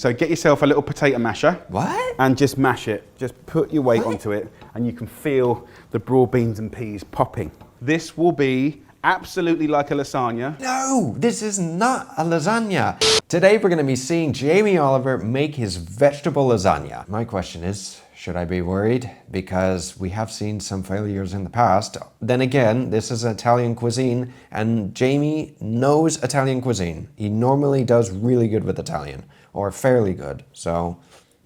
So get yourself a little potato masher. What? And just mash it. Just put your weight onto it and you can feel the broad beans and peas popping. This will be absolutely like a lasagna. No, this is not a lasagna. Today we're going to be seeing Jamie Oliver make his vegetable lasagna. My question is, should I be worried? Because we have seen some failures in the past. Then again, this is Italian cuisine and Jamie knows Italian cuisine. He normally does really good with Italian, or fairly good. So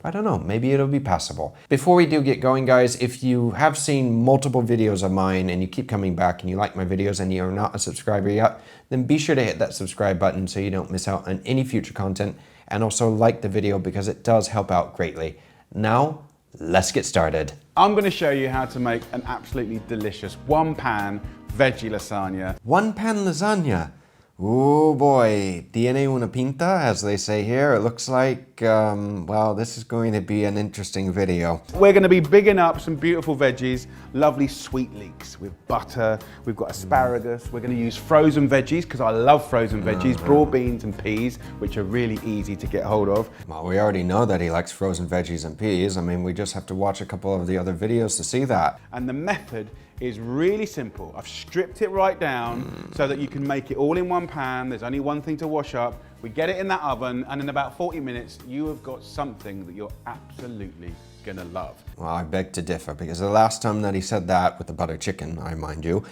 I don't know, maybe it'll be passable. Before we do get going, guys, if you have seen multiple videos of mine and you keep coming back and you like my videos and you're not a subscriber yet, then be sure to hit that subscribe button so you don't miss out on any future content, and also like the video because it does help out greatly. Now, let's get started. I'm going to show you how to make an absolutely delicious one-pan veggie lasagna. One-pan lasagna. Oh boy, tiene una pinta, as they say here. It looks like, well, this is going to be an interesting video. We're going to be bigging up some beautiful veggies, lovely sweet leeks with butter. We've got asparagus. We're going to use frozen veggies because I love frozen veggies, broad beans and peas, which are really easy to get hold of. Well, we already know that he likes frozen veggies and peas. I mean, we just have to watch a couple of the other videos to see that. And the method is really simple. I've stripped it right down so that you can make it all in one pan. There's only one thing to wash up. We get it in that oven, and in about 40 minutes, you have got something that you're absolutely gonna love. Well, I beg to differ, because the last time that he said that with the butter chicken, I mind you,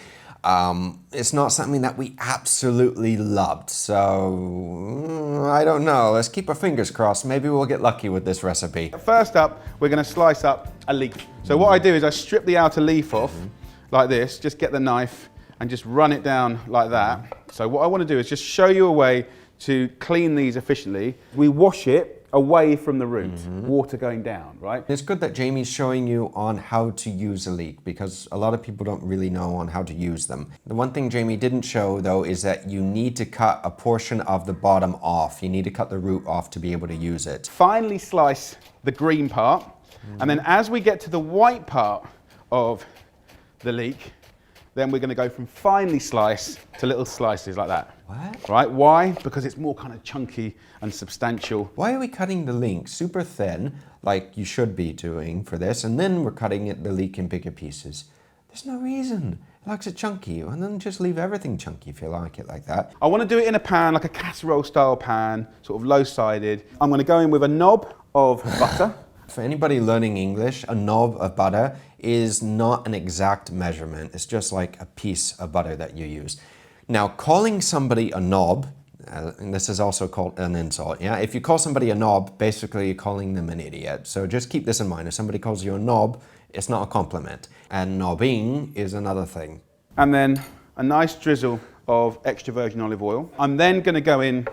it's not something that we absolutely loved. So, I don't know. Let's keep our fingers crossed. Maybe we'll get lucky with this recipe. First up, we're gonna slice up a leek. So what I do is I strip the outer leaf off, like this, just get the knife and just run it down like that. So what I want to do is just show you a way to clean these efficiently. We wash it away from the root, water going down, right? It's good that Jamie's showing you on how to use a leek, because a lot of people don't really know on how to use them. The one thing Jamie didn't show though is that you need to cut a portion of the bottom off. You need to cut the root off to be able to use it. Finely slice the green part, and then as we get to the white part of the leek, then we're going to go from finely sliced to little slices like that. What? Right? Why? Because it's more kind of chunky and substantial. Why are we cutting the leek super thin, like you should be doing for this, and then we're cutting the leek in bigger pieces? There's no reason. It likes it chunky, and then just leave everything chunky if you like it like that. I want to do it in a pan, like a casserole style pan, sort of low-sided. I'm going to go in with a knob of butter. For anybody learning English, a knob of butter is not an exact measurement. It's just like a piece of butter that you use. Now, calling somebody a knob, and this is also called an insult, yeah? If you call somebody a knob, basically you're calling them an idiot. So just keep this in mind. If somebody calls you a knob, it's not a compliment. And knobbing is another thing. And then a nice drizzle of extra virgin olive oil. I'm then going to go in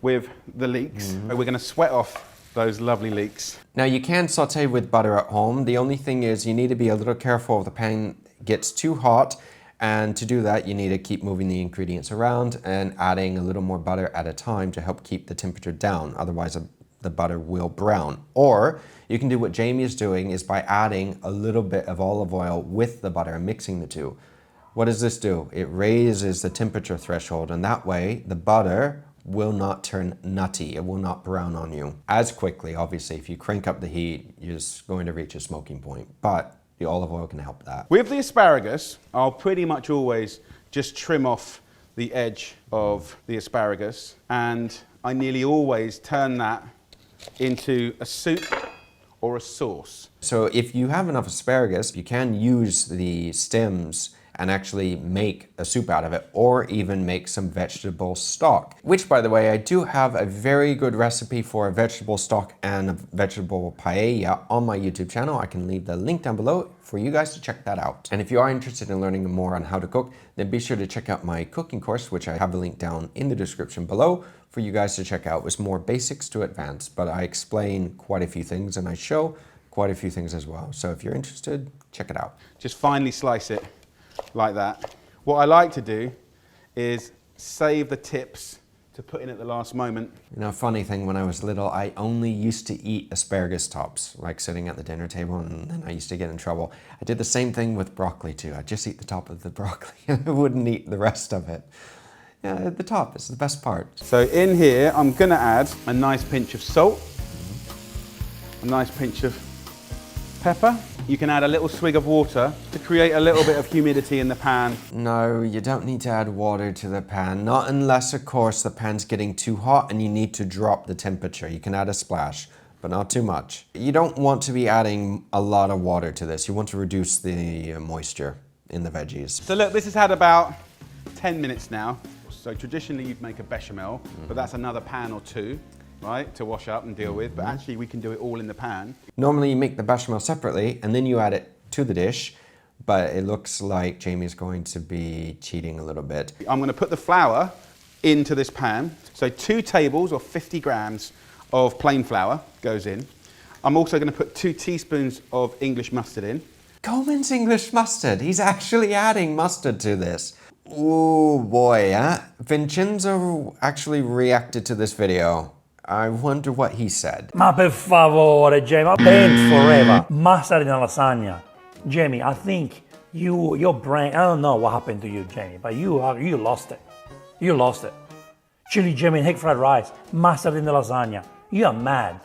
with the leeks. We're going to sweat off those lovely leeks. Now you can saute with butter at home. The only thing is you need to be a little careful if the pan gets too hot, and to do that you need to keep moving the ingredients around and adding a little more butter at a time to help keep the temperature down. Otherwise the butter will brown. Or you can do what Jamie is doing, is by adding a little bit of olive oil with the butter and mixing the two. What does this do? It raises the temperature threshold, and that way the butter will not turn nutty. It will not brown on you as quickly. Obviously, if you crank up the heat, you're just going to reach a smoking point, but the olive oil can help that. With the asparagus, I'll pretty much always just trim off the edge of the asparagus, and I nearly always turn that into a soup or a sauce. So if you have enough asparagus, you can use the stems and actually make a soup out of it, or even make some vegetable stock. Which, by the way, I do have a very good recipe for a vegetable stock and a vegetable paella on my YouTube channel. I can leave the link down below for you guys to check that out. And if you are interested in learning more on how to cook, then be sure to check out my cooking course, which I have the link down in the description below for you guys to check out. It's more basics to advanced, but I explain quite a few things and I show quite a few things as well. So if you're interested, check it out. Just finely slice it like that. What I like to do is save the tips to put in at the last moment. You know, funny thing, when I was little, I only used to eat asparagus tops, like sitting at the dinner table, and then I used to get in trouble. I did the same thing with broccoli too. I'd just eat the top of the broccoli and I wouldn't eat the rest of it. Yeah, the top is the best part. So in here, I'm gonna add a nice pinch of salt. a nice pinch of pepper. You can add a little swig of water to create a little bit of humidity in the pan. No, you don't need to add water to the pan, not unless, of course, the pan's getting too hot and you need to drop the temperature. You can add a splash, but not too much. You don't want to be adding a lot of water to this. You want to reduce the moisture in the veggies. So look, this has had about 10 minutes now. So traditionally you'd make a bechamel, but that's another pan or two, right, to wash up and deal with. But actually we can do it all in the pan. Normally you make the bechamel separately and then you add it to the dish, but it looks like Jamie's going to be cheating a little bit. I'm going to put the flour into this pan. So 2 tables or 50 grams of plain flour goes in. I'm also going to put 2 teaspoons of English mustard in. Coleman's English mustard. He's actually adding mustard to this. Oh boy, huh? Vincenzo actually reacted to this video. I wonder what he said. Ma per favore, Jamie, I've been forever. Mustard in a lasagna. Jamie, I think your brain, I don't know what happened to you, Jamie, but you lost it. You lost it. Chili Jamie and egg fried rice, mustard in the lasagna. You are mad.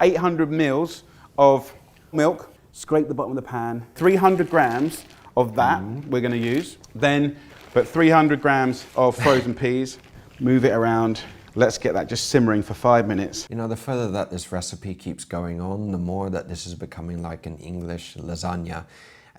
800 mils of milk, scrape the bottom of the pan. 300 grams of that we're going to use. Then put 300 grams of frozen peas, move it around. Let's get that just simmering for 5 minutes. You know, the further that this recipe keeps going on, the more that this is becoming like an English lasagna.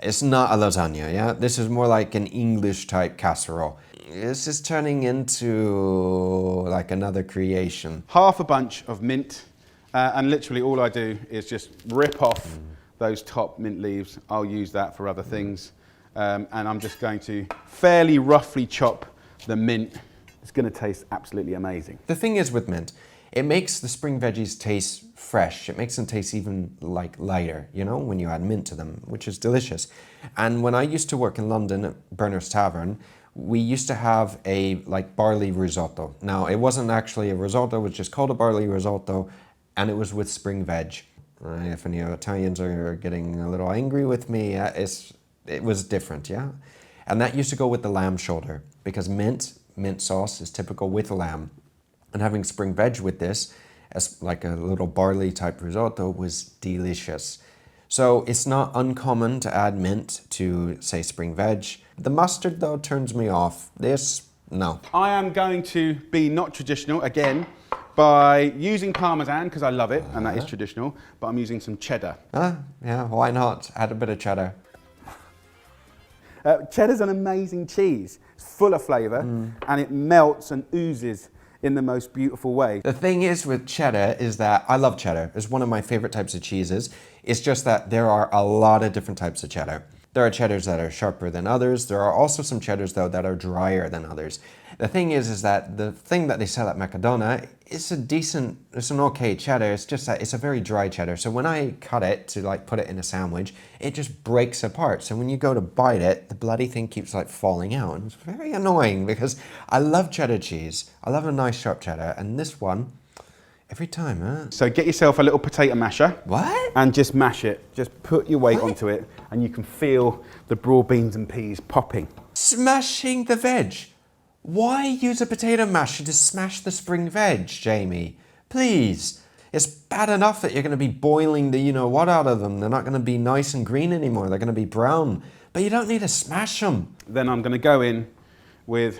It's not a lasagna, yeah? This is more like an English type casserole. This is turning into like another creation. Half a bunch of mint, and literally all I do is just rip off those top mint leaves. I'll use that for other things. And I'm just going to fairly roughly chop the mint. It's going to taste absolutely amazing. The thing is with mint, it makes the spring veggies taste fresh. It makes them taste even like lighter, you know, when you add mint to them, which is delicious. And when I used to work in London at Berners Tavern, we used to have a like barley risotto. Now, it wasn't actually a risotto, it was just called a barley risotto, and it was with spring veg. If any Italians are getting a little angry with me, it was different, yeah? And that used to go with the lamb shoulder, because mint sauce is typical with lamb. And having spring veg with this, as like a little barley type risotto, was delicious. So it's not uncommon to add mint to, say, spring veg. The mustard, though, turns me off. This, no. I am going to be not traditional, again, by using Parmesan, because I love it, and that is traditional, but I'm using some cheddar. Yeah, why not? Add a bit of cheddar. Cheddar's an amazing cheese. It's full of flavour, and it melts and oozes in the most beautiful way. The thing is with cheddar is that I love cheddar. It's one of my favorite types of cheeses. It's just that there are a lot of different types of cheddar. There are cheddars that are sharper than others. There are also some cheddars, though, that are drier than others. The thing is that the thing that they sell at Mercadona is it's an okay cheddar. It's just that it's a very dry cheddar. So when I cut it to like put it in a sandwich, it just breaks apart. So when you go to bite it, the bloody thing keeps like falling out. And it's very annoying because I love cheddar cheese. I love a nice sharp cheddar. And this one, every time, huh? So get yourself a little potato masher. What? And just mash it. Just put your weight onto it, and you can feel the broad beans and peas popping. Smashing the veg. Why use a potato masher to smash the spring veg, Jamie? Please. It's bad enough that you're going to be boiling the you-know-what out of them. They're not going to be nice and green anymore. They're going to be brown. But you don't need to smash them. Then I'm going to go in with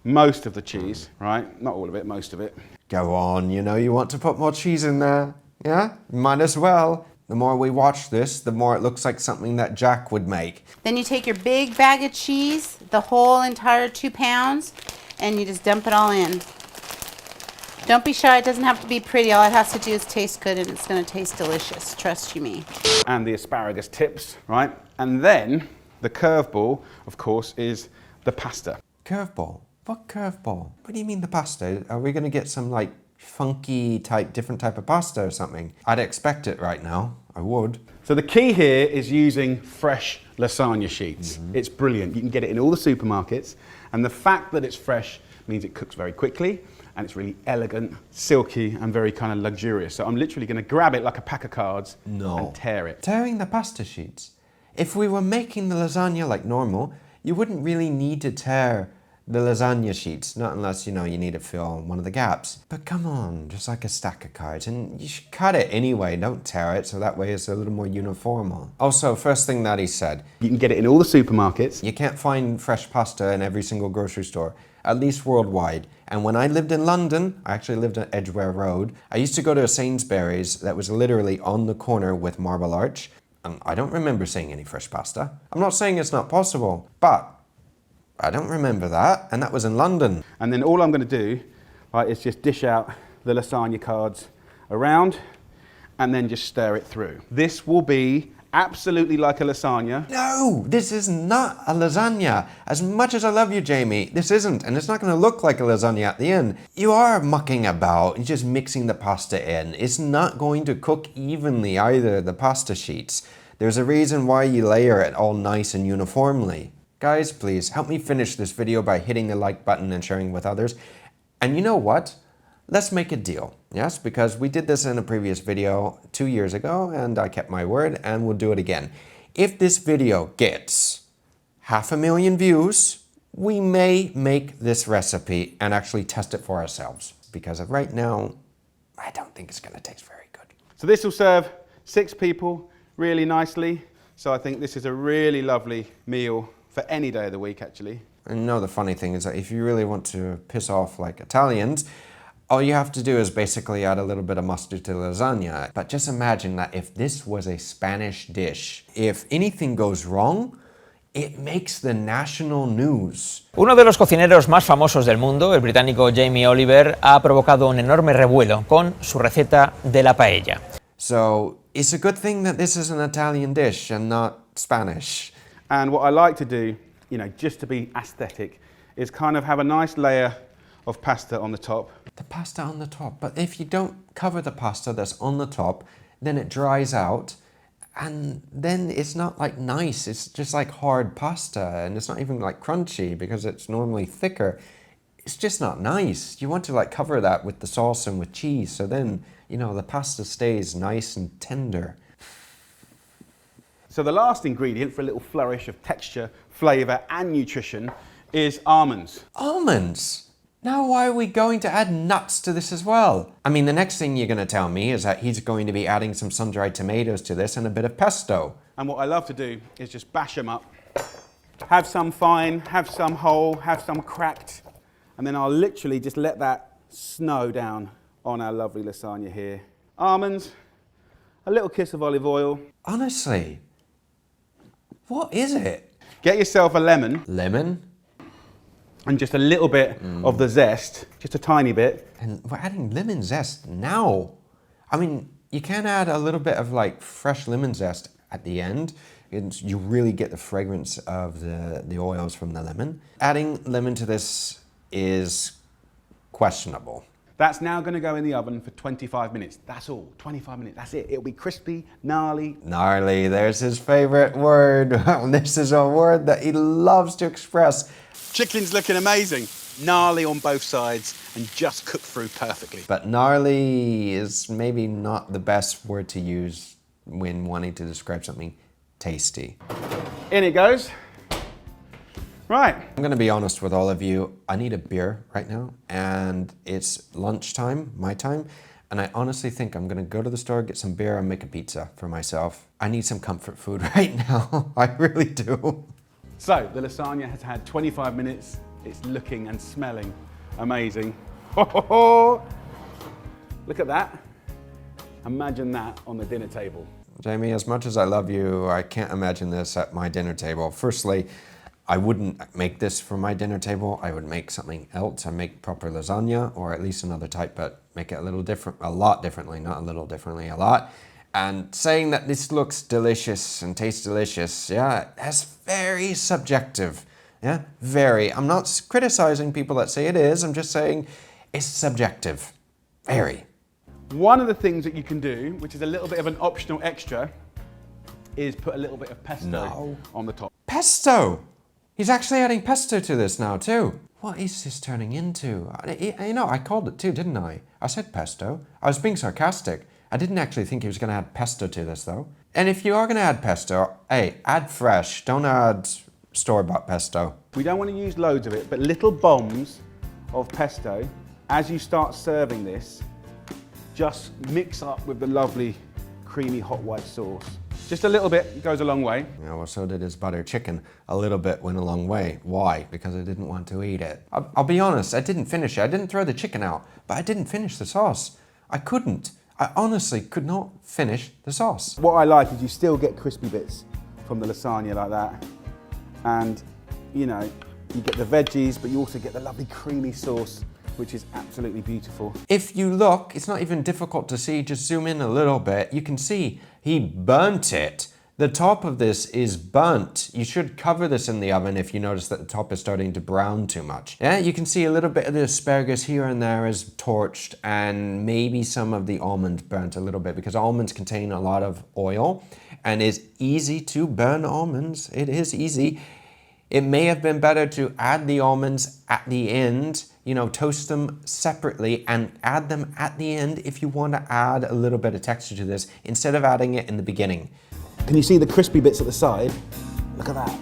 most of the cheese, right? Not all of it, most of it. Go on, you want to put more cheese in there. Yeah? Might as well. The more we watch this, the more it looks like something that Jack would make. Then you take your big bag of cheese, the whole entire 2 pounds, and you just dump it all in. Don't be shy, it doesn't have to be pretty. All it has to do is taste good, and it's going to taste delicious. Trust you me. And the asparagus tips, right? And then the curveball, of course, is the pasta. Curveball? What curveball? What do you mean the pasta? Are we going to get some like funky type, different type of pasta or something? I'd expect it right now. I would. So the key here is using fresh lasagna sheets. It's brilliant. You can get it in all the supermarkets. And the fact that it's fresh means it cooks very quickly, and it's really elegant, silky, and very kind of luxurious. So I'm literally going to grab it like a pack of cards and tear it. Tearing the pasta sheets? If we were making the lasagna like normal, you wouldn't really need to tear the lasagna sheets, not unless, you need to fill one of the gaps. But come on, just like a stack of cards, and you should cut it anyway, don't tear it, so that way it's a little more uniform. Also, first thing that he said, You can get it in all the supermarkets. you can't find fresh pasta in every single grocery store, at least worldwide. And when I lived in London, I actually lived on Edgware Road, I used to go to a Sainsbury's that was literally on the corner with Marble Arch, and I don't remember seeing any fresh pasta. I'm not saying it's not possible, but I don't remember that, and that was in London. And then all I'm going to do is just dish out the lasagna cards around and then just stir it through. This will be absolutely like a lasagna. No, this is not a lasagna. As much as I love you, Jamie, this isn't, and it's not going to look like a lasagna at the end. You are mucking about and just mixing the pasta in. It's not going to cook evenly either, the pasta sheets. There's a reason why you layer it all nice and uniformly. Guys, please help me finish this video by hitting the like button and sharing with others. And you know what? Let's make a deal, yes? Because we did this in a previous video 2 years ago, and I kept my word, and we'll do it again. If this video gets 500,000 views, we may make this recipe and actually test it for ourselves. Because right now, I don't think it's going to taste very good. So this will serve 6 people really nicely. So I think this is a really lovely meal for any day of the week, actually. And the funny thing is that if you really want to piss off like Italians, all you have to do is basically add a little bit of mustard to lasagna. But just imagine that if this was a Spanish dish, if anything goes wrong, it makes the national news. Uno de los cocineros más famosos del mundo, el británico Jamie Oliver, ha provocado un enorme revuelo con su receta de la paella. So it's a good thing that this is an Italian dish and not Spanish. And what I like to do, just to be aesthetic, is kind of have a nice layer of pasta on the top. The pasta on the top, but if you don't cover the pasta that's on the top, then it dries out, and then it's not like nice, it's just like hard pasta, and it's not even like crunchy because it's normally thicker. It's just not nice. You want to like cover that with the sauce and with cheese, so then, the pasta stays nice and tender. So the last ingredient for a little flourish of texture, flavour and nutrition is almonds. Almonds? Now why are we going to add nuts to this as well? I mean, the next thing you're going to tell me is that he's going to be adding some sun-dried tomatoes to this and a bit of pesto. And what I love to do is just bash them up. Have some fine, have some whole, have some cracked, and then I'll literally just let that snow down on our lovely lasagna here. Almonds, a little kiss of olive oil. Honestly, what is it? Get yourself a lemon. Lemon? And just a little bit of the zest, just a tiny bit. And we're adding lemon zest now. I mean, you can add a little bit of like fresh lemon zest at the end. You really get the fragrance of the oils from the lemon. Adding lemon to this is questionable. That's now going to go in the oven for 25 minutes. That's all, 25 minutes, that's it. It'll be crispy, gnarly. Gnarly, there's his favorite word. This is a word that he loves to express. Chicken's looking amazing. Gnarly on both sides and just cooked through perfectly. But gnarly is maybe not the best word to use when wanting to describe something tasty. In it goes. Right. I'm going to be honest with all of you. I need a beer right now, and it's lunchtime, my time, and I honestly think I'm going to go to the store, get some beer, and make a pizza for myself. I need some comfort food right now. I really do. So, the lasagna has had 25 minutes. It's looking and smelling amazing. Ho, ho, ho. Look at that. Imagine that on the dinner table. Jamie, as much as I love you, I can't imagine this at my dinner table. Firstly, I wouldn't make this for my dinner table. I would make something else. I'd make proper lasagna, or at least another type, but make it a little different, a lot differently, not a little differently, a lot. And saying that this looks delicious and tastes delicious, yeah, that's very subjective. Yeah, very. I'm not criticizing people that say it is. I'm just saying it's subjective. Very. One of the things that you can do, which is a little bit of an optional extra, is put a little bit of pesto on the top. Pesto! He's actually adding pesto to this now too. What is this turning into? I called it too, didn't I? I said pesto. I was being sarcastic. I didn't actually think he was going to add pesto to this though. And if you are going to add pesto, hey, add fresh. Don't add store-bought pesto. We don't want to use loads of it, but little bombs of pesto. As you start serving this, just mix up with the lovely creamy hot white sauce. Just a little bit goes a long way. Yeah, well, so did his butter chicken. A little bit went a long way. Why? Because I didn't want to eat it. I'll be honest, I didn't finish it. I didn't throw the chicken out, but I didn't finish the sauce. I couldn't. I honestly could not finish the sauce. What I like is you still get crispy bits from the lasagna like that. And, you know, you get the veggies, but you also get the lovely creamy sauce, which is absolutely beautiful. If you look, it's not even difficult to see, just zoom in a little bit. You can see he burnt it. The top of this is burnt. You should cover this in the oven if you notice that the top is starting to brown too much. Yeah, you can see a little bit of the asparagus here and there is torched, and maybe some of the almond burnt a little bit, because almonds contain a lot of oil and it's easy to burn almonds. It is easy. It may have been better to add the almonds at the end, you know, toast them separately and add them at the end if you want to add a little bit of texture to this, instead of adding it in the beginning. Can you see the crispy bits at the side? Look at that.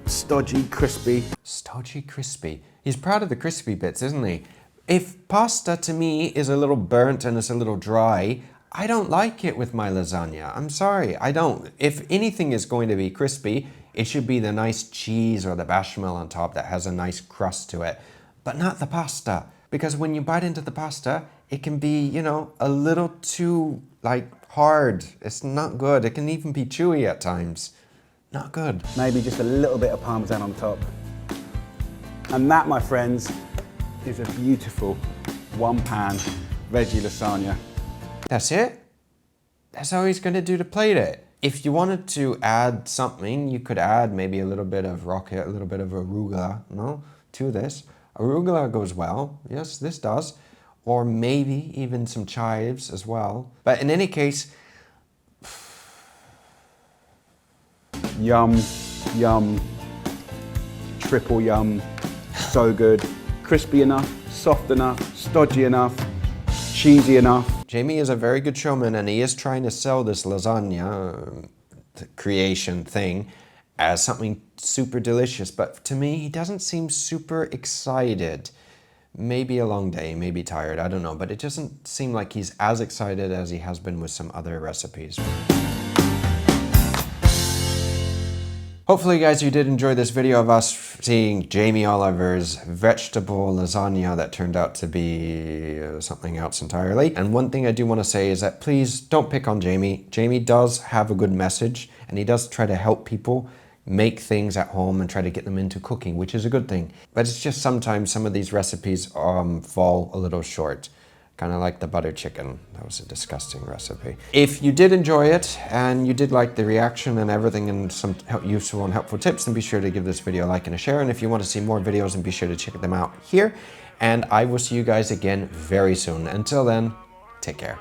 Stodgy, crispy. Stodgy, crispy. He's proud of the crispy bits, isn't he? If pasta to me is a little burnt and it's a little dry, I don't like it with my lasagna. I'm sorry, I don't. If anything is going to be crispy, it should be the nice cheese or the bechamel on top that has a nice crust to it, but not the pasta. Because when you bite into the pasta, it can be, you know, a little too, like, hard. It's not good. It can even be chewy at times. Not good. Maybe just a little bit of parmesan on top. And that, my friends, is a beautiful one-pan veggie lasagna. That's it? That's all he's gonna do to plate it. If you wanted to add something, you could add maybe a little bit of rocket, a little bit of arugula, no, to this. Arugula goes well, yes, this does. Or maybe even some chives as well. But in any case, Yum, yum, triple yum, so good. Crispy enough, soft enough, stodgy enough, cheesy enough. Jamie is a very good showman, and he is trying to sell this lasagna creation thing as something super delicious, but to me, he doesn't seem super excited. Maybe a long day, maybe tired, I don't know, but it doesn't seem like he's as excited as he has been with some other recipes. Hopefully, guys, you did enjoy this video of us seeing Jamie Oliver's vegetable lasagna that turned out to be something else entirely. And one thing I do want to say is that please don't pick on Jamie. Jamie does have a good message, and he does try to help people make things at home and try to get them into cooking, which is a good thing. But it's just sometimes some of these recipes fall a little short. Kind of like the butter chicken. That was a disgusting recipe. If you did enjoy it and you did like the reaction and everything and some useful and helpful tips, then be sure to give this video a like and a share. And if you want to see more videos, then be sure to check them out here. And I will see you guys again very soon. Until then, take care.